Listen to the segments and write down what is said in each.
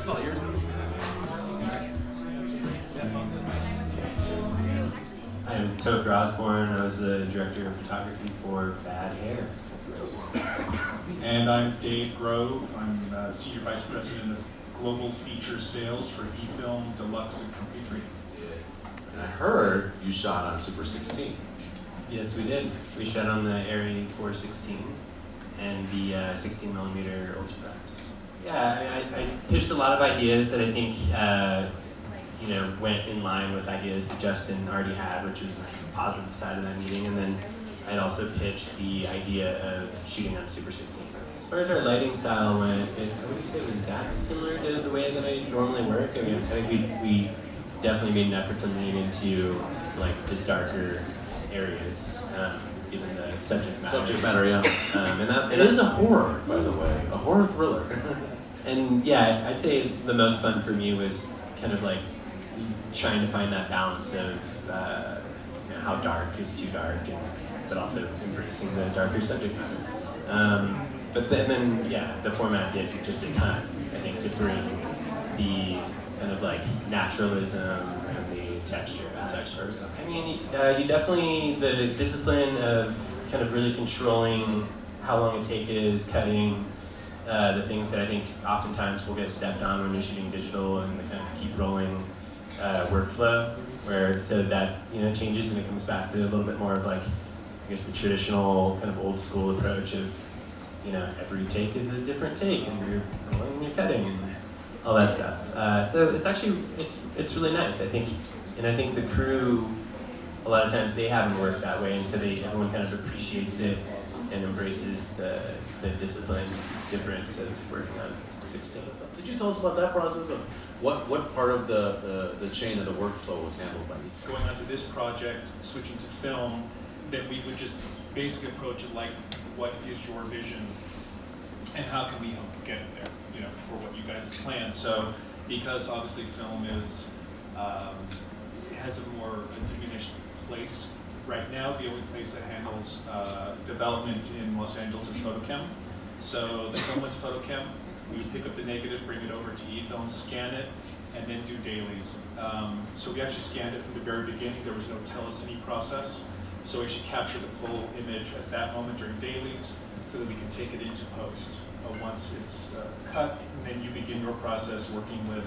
It's all yours. I'm Topher Osborn. I was the director of photography for Bad Hair. And I'm Dave Grove. I'm Senior Vice President of Global Feature Sales for EFilm, Deluxe, and Company 3. And I heard you shot on Super 16. Yes, we did. We shot on the Arri 416 and the 16 millimeter Ultra Press. Yeah, I pitched a lot of ideas that I think went in line with ideas that Justin already had, which was like the positive side of that meeting. And then I'd also pitched the idea of shooting on Super 16. As far as our lighting style went, I wouldn't say it was that similar to the way that I normally work. I mean, I think we definitely made an effort to lean into like the darker areas, given the subject matter. Subject matter, yeah. And it is a horror, by the way, a horror thriller. And yeah, I'd say the most fun for me was kind of like trying to find that balance of how dark is too dark, but also embracing the darker subject matter. But then, the format did just a ton, I think, to bring the kind of like naturalism and the texture. I mean, you definitely, the discipline of kind of really controlling how long a take is, cutting, the things that I think oftentimes will get stepped on when you're shooting digital, and the kind of keep rolling workflow, where so that changes and it comes back to a little bit more of like, I guess, the traditional kind of old school approach of every take is a different take, and you're rolling and you're cutting and all that stuff. So it's actually it's really nice, I think, and I think the crew a lot of times they haven't worked that way, and so everyone kind of appreciates it and embraces the discipline difference of working on 16. Could you tell us about that process of what part of the chain of the workflow was handled by you? Going on to this project, switching to film, then we would just basically approach it like, what is your vision and how can we help get it there, for what you guys have planned. So because obviously film is, it has a more diminished place right now. The only place that handles development in Los Angeles is Photochem. So the film went to Photochem, we pick up the negative, bring it over to EFilm, scan it, and then do dailies. So we actually scanned it from the very beginning. There was no telecine process. So we should capture the full image at that moment during dailies so that we can take it into post once it's cut, and then you begin your process working with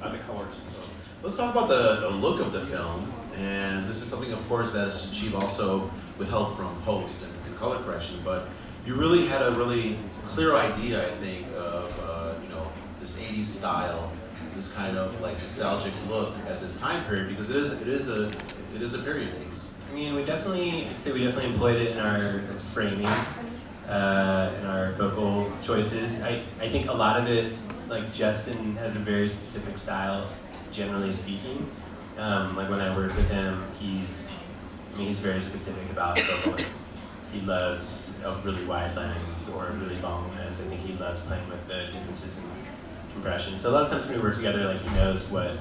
the colorists. So Let's talk about the look of the film, and this is something, of course, that is achieved also with help from post and color correction, but you really had a really clear idea, I think, of this 80s style, this kind of like nostalgic look at this time period, because it is a period piece. I mean, I'd say we definitely employed it in our framing, in our focal choices. I think a lot of it, like Justin has a very specific style, generally speaking. Like when I work with him, he's very specific about focal length. He loves a really wide lens or a really long lens. I think he loves playing with the differences in compression. So a lot of times when we work together, like he knows what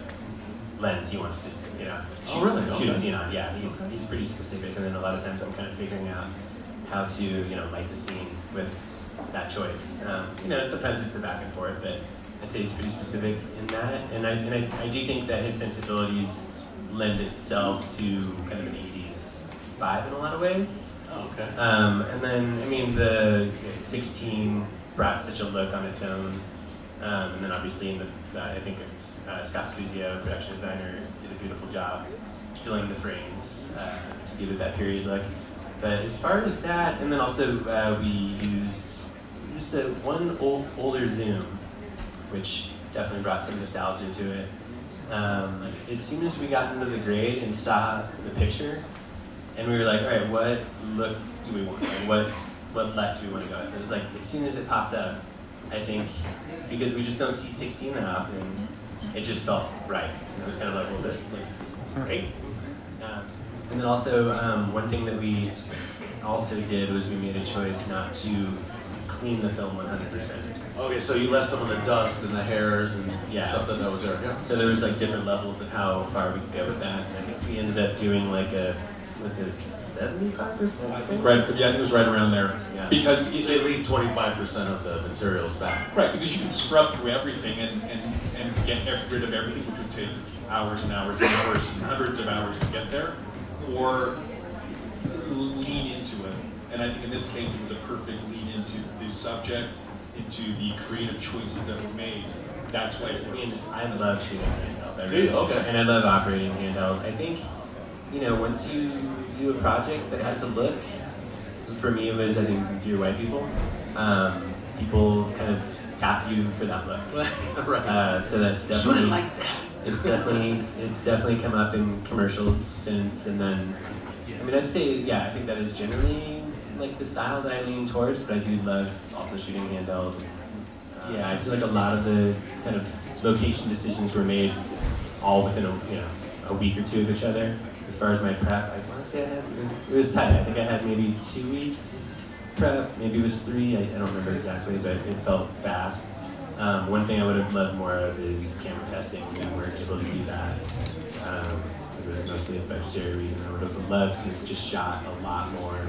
lens he wants to, shoot a scene on. Yeah, he's pretty specific, and then a lot of times I'm kind of figuring out how to, light the scene with that choice. And sometimes it's a back and forth, but I'd say he's pretty specific in that. And I do think that his sensibilities lend itself to kind of an 80s vibe in a lot of ways. Oh, okay. And then, the 16 brought such a look on its own. And then obviously I think Scott Fuzio, production designer, did a beautiful job filling the frames to give it that period look. But as far as that, and then also we used one older zoom, which definitely brought some nostalgia to it. As soon as we got into the grade and saw the picture, and we were like, all right, what look do we want? Like, what left do we want to go with? It was like, as soon as it popped up, I think, because we just don't see 16 that often, it just felt right. And it was kind of like, well, this looks great. And then also, one thing that we also did was we made a choice not to clean the film 100%. Okay, so you left some of the dust and the hairs and Yeah. stuff that was there. Yeah. So there was like different levels of how far we could go with that. And I think we ended up doing like a was it 75%? I think it was right around there. Yeah. Because Usually leave 25% of the materials back. right, because you can scrub through everything and get rid of everything, which would take hours and hours and hours and hundreds of hours to get there, or lean into it. And I think in this case, it was a perfect lean into the subject, into the creative choices that were made. That's why it I mean, works. I love shooting handheld. Do you? Okay. And I love operating handheld. I think, once you do a project that has a look, for me it was, I think, Dear White People. People kind of tap you for that look. Right. So that's Shoot definitely it like that. it's definitely come up in commercials since, and then I mean I'd say I think that is generally like the style that I lean towards, but I do love also shooting handheld. Yeah, I feel like a lot of the kind of location decisions were made all within a week or two of each other. As far as my prep, I want to say it was tight. I think I had maybe 2 weeks prep, maybe it was 3. I don't remember exactly, but it felt fast. One thing I would have loved more of is camera testing. We weren't able to do that. It was mostly a budgetary reason. I would have loved to have just shot a lot more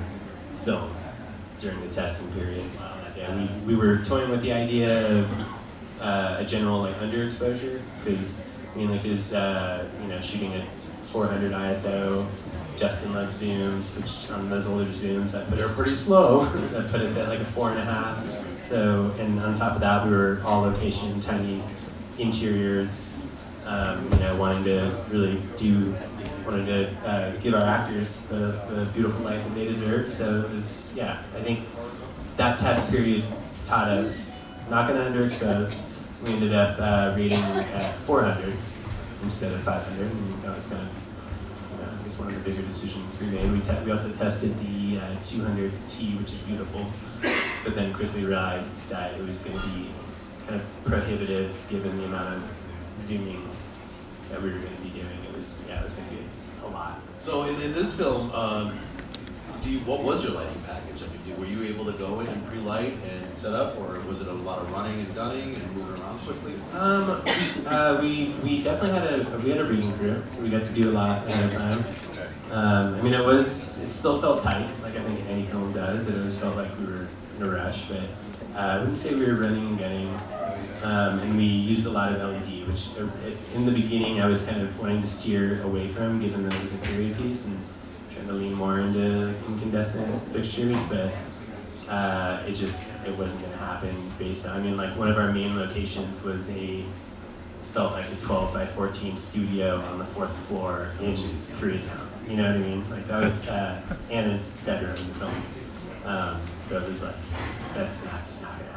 film during the testing period. Yeah, we were toying with the idea of a general underexposure, because shooting at 400 ISO. Justin loves zooms, which on those older zooms They're pretty slow. that put us at like a 4.5. So, and on top of that, we were all location, tiny interiors, wanting to give our actors the beautiful life that they deserve. So it was, I think that test period taught us not going to underexpose. We ended up rating at 400 instead of 500, and that was kind of one of the bigger decisions we made. We also tested the 200T, which is beautiful, but then quickly realized that it was going to be kind of prohibitive given the amount of zooming that we were going to be doing. It was going to be a lot. So in this film, what was your lighting package? I mean, were you able to go in and pre-light and set up, or was it a lot of running and gunning and moving around quickly? We definitely had a reading crew, so we got to do a lot ahead of time. Okay. I mean, it still felt tight, like I think any film does. It always felt like we were in a rush, but I wouldn't say we were running and gunning. And we used a lot of LED, which in the beginning I was kind of wanting to steer away from, given that it was a period piece, and trying to lean more into incandescent fixtures, but it wasn't going to happen based on, one of our main locations felt like a 12 by 14 studio on the 4th floor in Koreatown. You know what I mean? Like that was Anna's bedroom in the film. So it was like, that's just not going to